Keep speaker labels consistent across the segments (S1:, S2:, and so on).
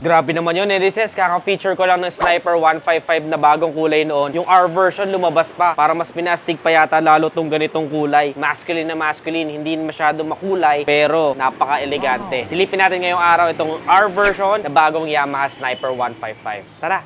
S1: Grabe naman yun, Nerices. Kaka-feature ko lang ng Sniper 155 na bagong kulay noon. Yung R version lumabas pa para mas pinastig pa yata lalo tong ganitong kulay. Masculine na masculine, hindi masyado makulay pero napaka-elegante. Silipin natin ngayong araw itong R version na bagong Yamaha Sniper 155. Tara!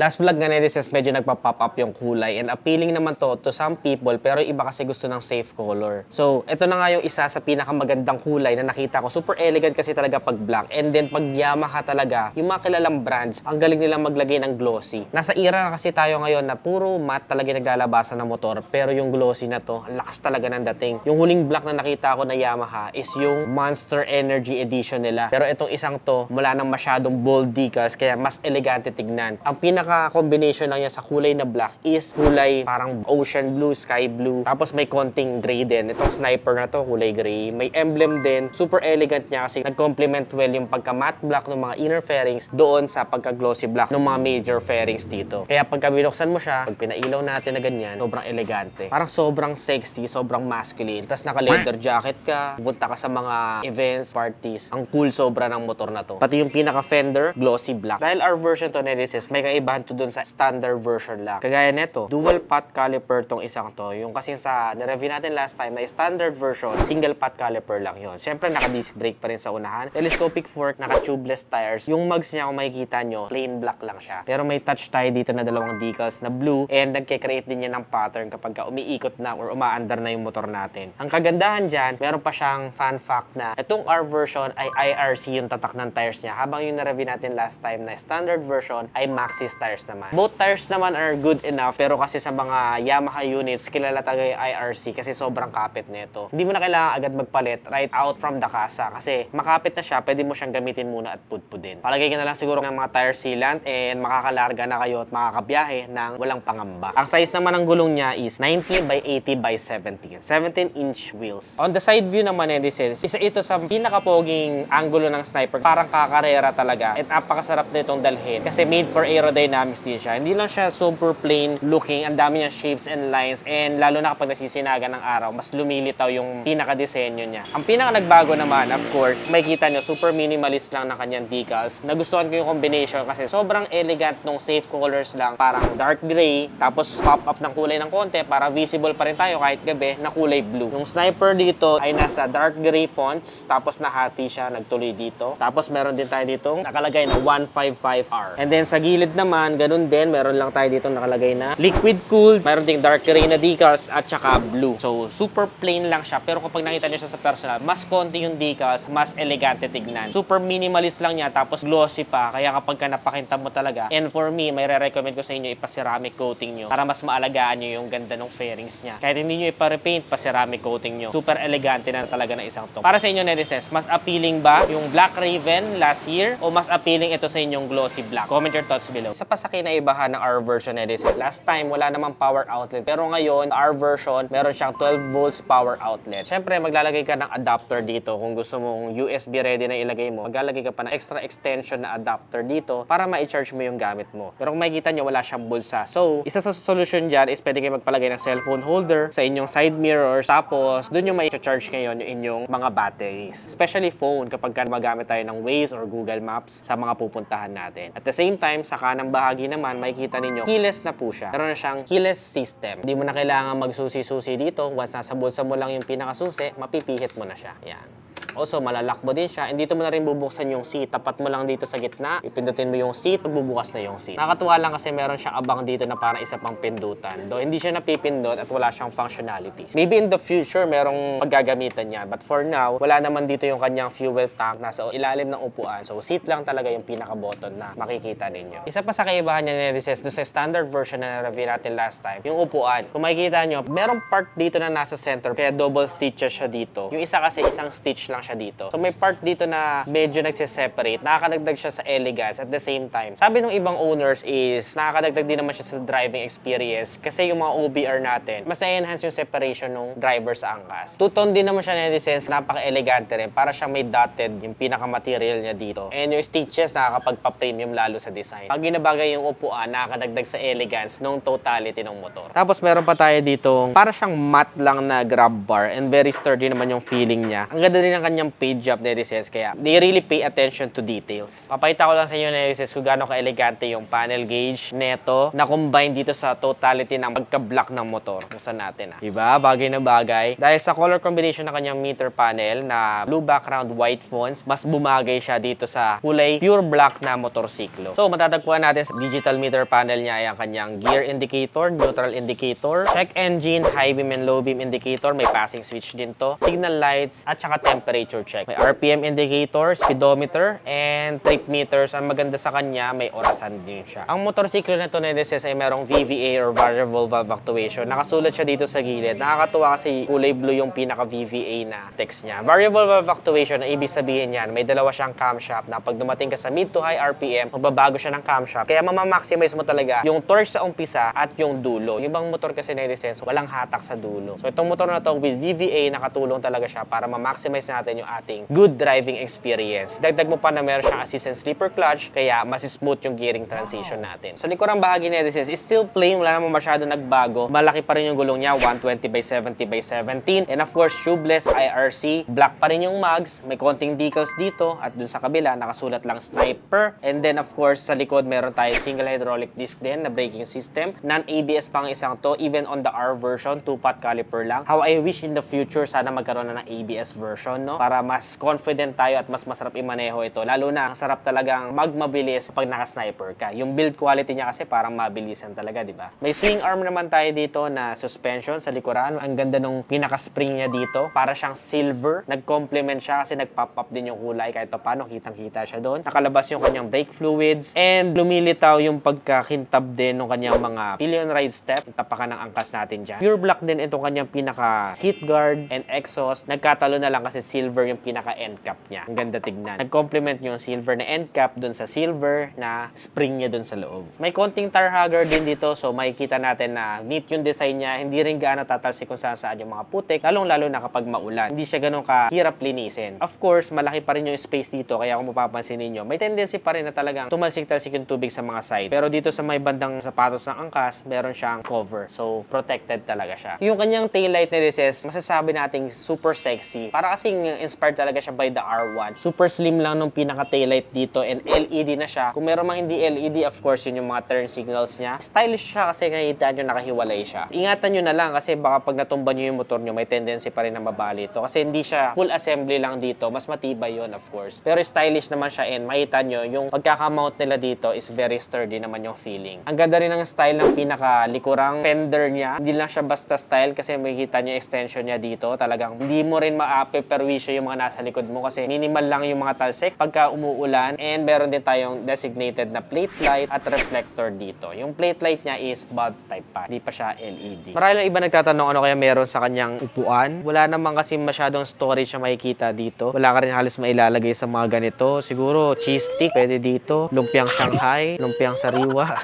S1: Last vlog nga Nerices, medyo nagpa-pop up yung kulay and appealing naman to some people pero iba kasi gusto ng safe color. So, ito na nga yung isa sa pinakamagandang kulay na nakita ko. Super elegant kasi talaga pag black. And then pag Yamaha talaga, yung mga kilalang brands, ang galing nilang maglagay ng glossy. Nasa era na kasi tayo ngayon na puro matte talaga naglalabasan ng motor pero yung glossy na to, ang lakas talaga ng dating. Yung huling black na nakita ko na Yamaha is yung Monster Energy Edition nila. Pero itong isang to, wala nang masyadong bold decals kaya mas elegante tignan. Ang combination lang niya sa kulay na black is kulay parang ocean blue, sky blue. Tapos may konting gray din. Itong Sniper na to, kulay gray. May emblem din. Super elegant niya kasi nag-complement well yung pagka matte black ng mga inner fairings doon sa pagka glossy black ng mga major fairings dito. Kaya pagka binuksan mo siya, pag pinailaw natin na ganyan, sobrang elegante. Parang sobrang sexy, sobrang masculine. Tapos naka-leather jacket ka, pupunta ka sa mga events, parties. Ang cool sobra ng motor na to. Pati yung pinaka-fender, glossy black. Dahil our version to Nerices, may kaibahan to dun sa standard version lang. Kagaya neto, dual pot caliper tong isang to. Yung kasi sa na-review natin last time na standard version, single pot caliper lang yon. Siyempre naka-disc brake pa rin sa unahan. Telescopic fork, naka-tubeless tires. Yung mugs niya kung makikita nyo, plain black lang siya. Pero may touch tayo dito na dalawang decals na blue and nagke-create din yan ng pattern kapag umiikot na or umaandar na yung motor natin. Ang kagandahan dyan, meron pa siyang fun fact na itong R version ay IRC yung tatak ng tires niya. Habang yung na-review natin last time na standard version ay Maxxis tires naman. Both tires naman are good enough pero kasi sa mga Yamaha units, kilala talaga yung IRC kasi sobrang kapit nito. Hindi mo na kailangan agad magpalit right out from the casa kasi makapit na siya, pwede mo siyang gamitin muna at pudpudin. Palagay ka na lang siguro ng mga tire sealant and makakalarga na kayo at makakabiyahe ng walang pangamba. Ang size naman ng gulong niya is 90 by 80 by 17. 17-inch wheels. On the side view naman, Nerices, isa ito sa pinakapoging angulo ng Sniper. Parang kakarera talaga at napakasarap nitong dalhin kasi made for aerodynamics din siya. Hindi lang siya super plain looking, ang dami niya shapes and lines and lalo na kapag nasisinaga ng araw, mas lumilitaw yung pinaka-disenyo niya. Ang pinaka-nagbago naman, of course, makikita nyo, super minimalist lang ng kanyang decals. Nagustuhan ko yung combination kasi sobrang elegant nung safe colors lang, parang dark gray, tapos pop up ng kulay ng konti para visible pa rin tayo kahit gabi na kulay blue. Yung Sniper dito ay nasa dark gray fonts, tapos nahati siya, nagtuloy dito. Tapos meron din tayo dito nakalagay na 155R. And then sa gilid naman, ganun din, meron lang tayo dito nakalagay na liquid cooled, meron ding dark gray na decals at saka blue. So super plain lang siya pero kapag nakita niyo siya sa personal, mas konti yung decals, mas elegante tignan. Super minimalist lang niya tapos glossy pa kaya kapag ka napakinta mo talaga. And for me, may re-recommend ko sa inyo ipa-ceramic coating nyo para mas maalagaan nyo yung ganda ng fairings niya. Kahit hindi nyo ipa-repaint, pa-ceramic coating nyo. Super elegante na talaga na isang to. Para sa inyo, Nerices, mas appealing ba yung Black Raven last year o mas appealing ito sa inyong glossy black? Comment your thoughts below. Sa pasakay na ibahan ng R version, Nerices, last time wala namang power outlet pero ngayon R version meron siyang 12 volts power outlet. Syempre maglalagay ka ng adapter dito kung gusto mong USB ready na ilagay mo. Maglalagay ka pa ng extra extension na adapter dito para ma-charge mo yung gamit mo. Pero kung makikita nyo wala siyang bulsa. So isa sa solution dyan is pwede kayo magpalagay ng cellphone holder sa inyong side mirrors tapos dun yung ma-charge ngayon yung inyong mga batteries. Especially phone kapag magamit tayo ng Waze or Google Maps sa mga pupuntahan natin. At the same time sa kanang bahagi naman makikita ninyo keyless na po siya. Meron na siyang keyless system. Hindi mo na kailangan magsusi-susi dito. Once nasa bulsa mo lang yung pinakasusi, mapipihit mo na siya. Yan. Also, malalak mo din siya. And dito mo na rin bubuksan yung seat. Tapat mo lang dito sa gitna. Ipindutin mo yung seat, magbubukas na yung seat. Nakakatuwa lang kasi meron siyang abang dito na parang isa pang pindutan. Though hindi siya napipindot at wala siyang functionalities. Maybe in the future, merong paggagamitan niya. But for now, wala naman dito yung kanyang fuel tank. Nasa ilalim ng upuan. So, seat lang talaga yung pinaka-button na makikita ninyo. Isa pa sa kaibahan niya, Nerices, doon sa standard version na review natin last time, yung upuan. Kung makikita nyo, merong part dito na nasa center. Kaya double stitches siya dito. Yung isa kasi, isang stitch lang lang siya dito. So may part dito na medyo nagse-separate, nakakadagdag siya sa elegance at the same time. Sabi ng ibang owners is nakakadagdag din naman siya sa driving experience kasi yung mga OBR natin, mas na-enhance yung separation ng driver sa angkas. Two-tone din naman siya na sense, napaka-elegante rin. Para siyang may dotted yung pinaka-material niya dito. And yung stitches nakakapagpa-premium lalo sa design. Pag ginabagay yung upuan, nakakadagdag sa elegance ng totality ng motor. Tapos meron pa tayo dito, para siyang matte lang na grab bar and very sturdy naman yung feeling niya. Ang ganda din ng kanyang page job netizens, kaya they really pay attention to details. Papakita ko lang sa inyo netizens kung gaano ka-elegante yung panel gauge neto na combine dito sa totality ng pagka-black ng motor. Buksan natin Diba? Bagay na bagay. Dahil sa color combination ng kanyang meter panel na blue background, white fonts, mas bumagay siya dito sa kulay pure black na motorsiklo. So, matatagpuan natin sa digital meter panel niya ay ang kanyang gear indicator, neutral indicator, check engine, high beam and low beam indicator, may passing switch din to, signal lights, at saka temperature check. May RPM indicator, speedometer, and trip meters. Ang maganda sa kanya, may orasan din siya. Ang motorsiklo na ito netizens ay merong VVA or variable valve actuation. Nakasulat siya dito sa gilid. Nakakatuwa kasi kulay blue yung pinaka-VVA na text niya. Variable valve actuation, na ibig sabihin yan, may dalawa siyang camshaft na pag dumating ka sa mid to high RPM, magbabago siya ng camshaft. Kaya mamamaximize mo talaga yung torque sa umpisa at yung dulo. Yung ibang motor kasi netizens, walang hatak sa dulo. So itong motor na to with VVA, nakatulong talaga siya para ma-maximize natin yung ating good driving experience. Dagdag mo pa na meron siyang assist and sleeper clutch, kaya mas smooth yung gearing transition natin. Sa likurang bahagi netizens, is still plain, wala namang masyado nagbago. Malaki pa rin yung gulong niya, 120/70/17. And of course, tubeless IRC. Black pa rin yung mags. May konting decals dito. At dun sa kabila, nakasulat lang Sniper. And then of course, sa likod, meron tayong single hydraulic disc din na braking system. Non-ABS pang isang to. Even on the R version, 2-pot caliper lang. How I wish in the future, sana magkaroon na ng ABS version, no? Para mas confident tayo at mas masarap imaneho ito. Lalo na, ang sarap talagang magmabilis pag naka-sniper ka. Yung build quality niya kasi parang mabilisan talaga, di ba? May swing arm naman tayo dito na suspension sa likuran. Ang ganda nung pinaka-spring niya dito. Para siyang silver. Nag-complement siya kasi nag-pop-up din yung kulay. Kahit paano, kitang-kita siya doon. Nakalabas yung kanyang brake fluids. And lumilitaw yung pagkakintab din ng kanyang mga pillion ride step. Tapakan ng angkas natin dyan. Pure black din itong kanyang pinaka-heat guard and exhaust. Nagkatalo na lang kasi silver yung pinaka-end cap niya. Ang ganda tignan. Nag-complement yung silver na end cap dun sa silver na spring niya dun sa loob. May konting tar hugger din dito. So makikita natin na neat yung design niya. Hindi rin gaano tatalsik kung saan yung mga putik. Lalong-lalo na kapag maulan. Hindi siya ganun kahirap linisin. Of course, malaki pa rin yung space dito. Kaya kung mapapansin ninyo, may tendency pa rin na talagang tumalsik-talsik yung tubig sa mga side. Pero dito sa may bandang sapatos ng angkas, meron siyang cover. So, protected talaga siya. Yung kanyang taillight netizens, masasabi nating super sexy. Para kasing inspired talaga siya by the R1. Super slim lang nung pinaka-taillight dito and LED na siya. Kung meron mang hindi LED, of course, yun yung mga turn signals niya. Stylish siya kasi nakita nyo nakahiwalay siya. Ingatan nyo na lang kasi baka pag natumba nyo yung motor nyo, may tendency pa rin na mabali ito. Kasi hindi siya full assembly lang dito. Mas matibay yun, of course. Pero stylish naman siya and makita nyo, yung pagkakamount nila dito is very sturdy naman yung feeling. Ang ganda rin ng style ng pinaka-likurang fender niya. Hindi lang siya basta style kasi makikita nyo extension niya dito. Talagang hindi mo rin ma-perwisyo yung mga nasa likod mo kasi minimal lang yung mga talsik pagka umuulan. And meron din tayong designated na plate light at reflector dito. Yung plate light niya is bulb type pa. Hindi pa siya LED. Marami lang iba nagtatanong ano kaya meron sa kanyang upuan. Wala naman kasi masyadong storage na makikita dito. Wala ka rin halos mailalagay sa mga ganito. Siguro cheese stick pwede dito. Lumpiang Shanghai, lumpiang sariwa.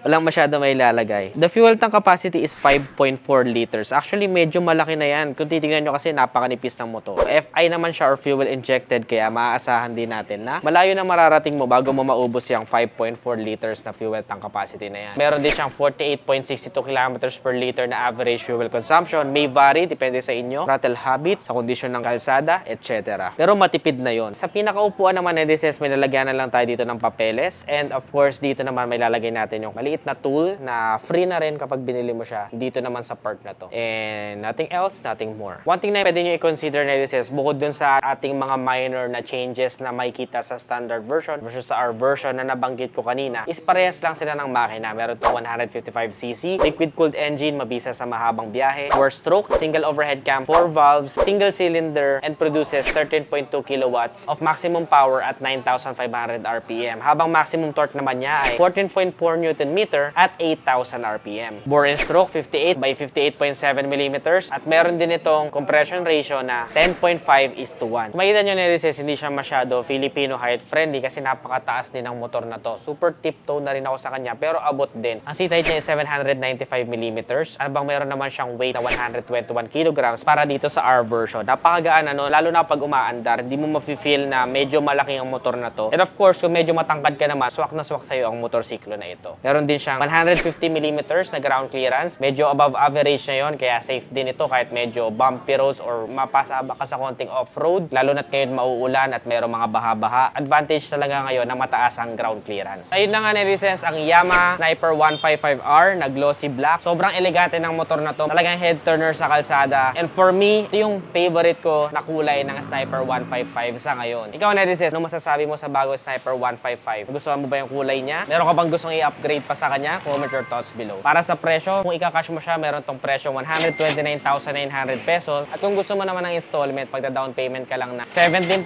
S1: Walang masyado mailalagay. The fuel tank capacity is 5.4 liters. Actually, medyo malaki na yan. Kung titingnan nyo kasi napakanipis ng motor. FI naman siya or fuel injected kaya maaasahan din natin na malayo na mararating mo bago mo maubos yung 5.4 liters na fuel tank capacity na yan. Meron din siyang 48.62 kilometers per liter na average fuel consumption. May vary, depende sa inyo, throttle habit, sa kondisyon ng kalsada, etc. Pero matipid na yon. Sa pinakaupuan naman netizens, may lalagyan na lang tayo dito ng papeles. And of course, dito naman may lalagay natin yung maliit na tool na free na rin kapag binili mo siya dito naman sa part na to. And nothing else, nothing more. One thing na pwede nyo i-consider netizens, bukod dun sa ating mga minor na changes na makikita sa standard version versus sa our version na nabanggit ko kanina, is parehas lang sila ng makina. Meron to 155cc, liquid-cooled engine, mabisa sa mahabang biyahe, 4-stroke, single overhead cam, 4 valves, single cylinder, and produces 13.2 kilowatts of maximum power at 9,500 RPM. Habang maximum torque naman niya ay 14.4 Newton meter at 8,000 RPM. Bore and stroke 58 by 58.7 mm at meron din itong compression ratio na 10.5 5:1. Kung makikita nyo nerises, hindi siya masyado Filipino height friendly kasi napakataas din ng motor na to. Super tiptoe na rin ako sa kanya pero abot din. Ang seat height niya is 795mm. Bang meron naman siyang weight na 121 kilograms para dito sa R version. Napakagaan lalo na pag umaandar, hindi mo mafe-feel na medyo malaki ang motor na to. And of course, kung medyo matangkad ka naman, swak na swak sa'yo ang motorsiklo na ito. Meron din siyang 150mm na ground clearance. Medyo above average na yon, kaya safe din ito kahit medyo bumpy roads or mapasaba ka sa konting off-road. Lalo na't ngayon mauulan at meron mga baha-baha. Advantage talaga ngayon na mataas ang ground clearance. Ayun na nga nerises ang Yamaha Sniper 155R na glossy black. Sobrang elegante ng motor na to. Talagang head turner sa kalsada. And for me, ito yung favorite ko na kulay ng Sniper 155 sa ngayon. Ikaw nerises, ano masasabi mo sa bago Sniper 155? Gusto mo ba yung kulay niya? Meron ka bang gustong i-upgrade pa sa kanya? Comment your thoughts below. Para sa presyo, kung ika-cash mo siya, meron tong presyo 129,900 pesos. At kung gusto mo naman ng installment, pagda-down payment ka lang na 17,000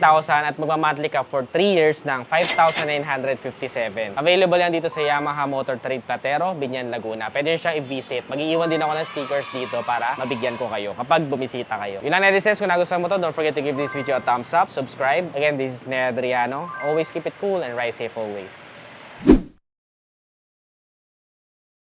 S1: at magmamonthly ka for 3 years ng 5,957. Available yan dito sa Yamaha Motor Trade Platero, Binyan, Laguna. Pwede nyo siyang i-visit. Mag-iiwan din ako ng stickers dito para mabigyan ko kayo kapag bumisita kayo. Yun lang nerises, kung nagustuhan mo to, don't forget to give this video a thumbs up, subscribe. Again, this is Ned Adriano. Always keep it cool and ride safe always.